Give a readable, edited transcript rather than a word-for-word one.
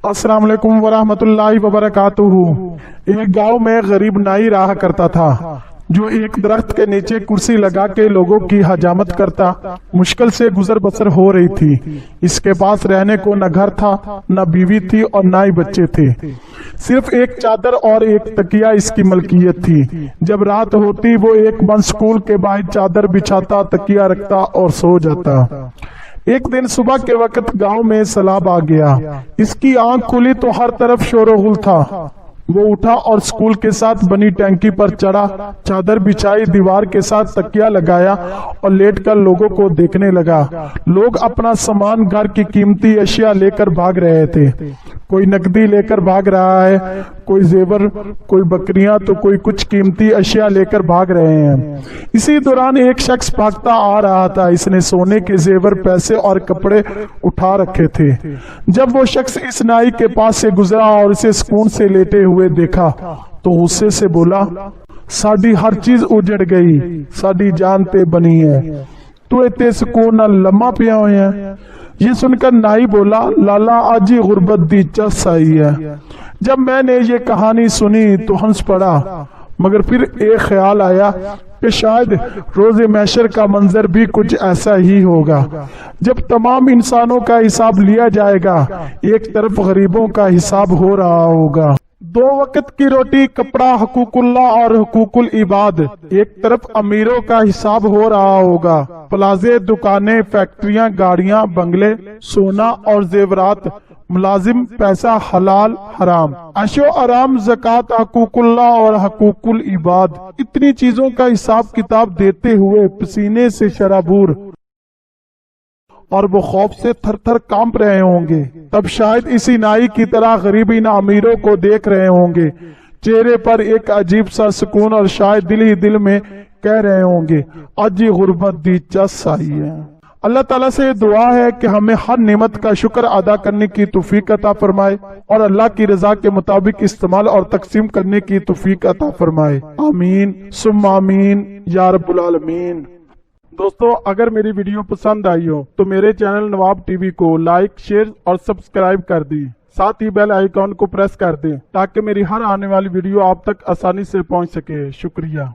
अस्सलाम वालेकुम वरहमतुल्लाहि वबरकातुहू। एक गांव में गरीब नाई रहा करता था जो एक दरख्त के नीचे कुर्सी लगा के लोगों की हजामत करता। मुश्किल से गुजर बसर हो रही थी। इसके पास रहने को न घर था, न बीवी थी और न ही बच्चे थे। सिर्फ एक चादर और एक तकिया इसकी मलकियत थी। जब रात होती वो एक बंद स्कूल के बाहर चादर बिछाता, तकिया रखता और सो जाता। एक दिन सुबह के वक्त गांव में सैलाब आ गया। इसकी आंख खुली तो हर तरफ शोरगुल था। वो उठा और स्कूल के साथ बनी टैंकी पर चढ़ा, चादर बिछाई, दीवार के साथ तकिया लगाया और लेटकर लोगों को देखने लगा। लोग अपना सामान, घर की कीमती अशिया लेकर भाग रहे थे। कोई नकदी लेकर भाग रहा है, कोई जेवर, कोई बकरियां, तो कोई कुछ कीमती अशिया लेकर भाग रहे हैं। इसी दौरान एक शख्स भागता आ रहा था। इसने सोने के जेवर, पैसे और कपड़े उठा रखे थे। जब वो शख्स इस नाई के पास से गुजरा और इसे सुकून से लेटे हुए देखा तो गुस्से से बोला, साडी हर चीज उजड़ गई, साडी जान ते बनी है, तू इतने सुकून ना लम्मा पिया हुए है। ये सुनकर नाई बोला, लाला आज ही गुर्बत दी चस आई है। जब मैंने ये कहानी सुनी तो हंस पड़ा, मगर फिर एक ख्याल आया कि शायद रोज़े महशर का मंजर भी कुछ ऐसा ही होगा। जब तमाम इंसानों का हिसाब लिया जाएगा, एक तरफ गरीबों का हिसाब हो रहा होगा। 2 वक्त की रोटी, कपड़ा, हकूकुल्लाह और हकूकुल इबाद, एक तरफ अमीरों का हिसाब हो रहा होगा। प्लाजे, दुकानें, फैक्ट्रियां, गाड़ियां, बंगले, सोना और जेवरात, मुलाजिम, पैसा, हलाल हराम, अशो आराम, ज़कात, हकूकुल्लाह और हकूकुल इबाद, इतनी चीजों का हिसाब किताब देते हुए पसीने से शराबूर और वो खौफ से थर थर कांप रहे होंगे। तब शायद इसी नाई की तरह गरीबी ना अमीरों को देख रहे होंगे। चेहरे पर एक अजीब सा सुकून और शायद दिल ही दिल में कह रहे होंगे, आज ही गुर्बत दी चस आई है। अल्लाह ताला से दुआ है कि हमें हर नेमत का शुक्र अदा करने की तौफीक अता फरमाए और अल्लाह की रजा के मुताबिक इस्तेमाल और तकसीम करने की तौफीक अता फरमाए। आमीन सुम्मा आमीन या रब्बुल आलमीन। दोस्तों, अगर मेरी वीडियो पसंद आई हो तो मेरे चैनल नवाब टीवी को लाइक, शेयर और सब्सक्राइब कर दी। साथ ही बेल आइकॉन को प्रेस कर दें ताकि मेरी हर आने वाली वीडियो आप तक आसानी से पहुंच सके। शुक्रिया।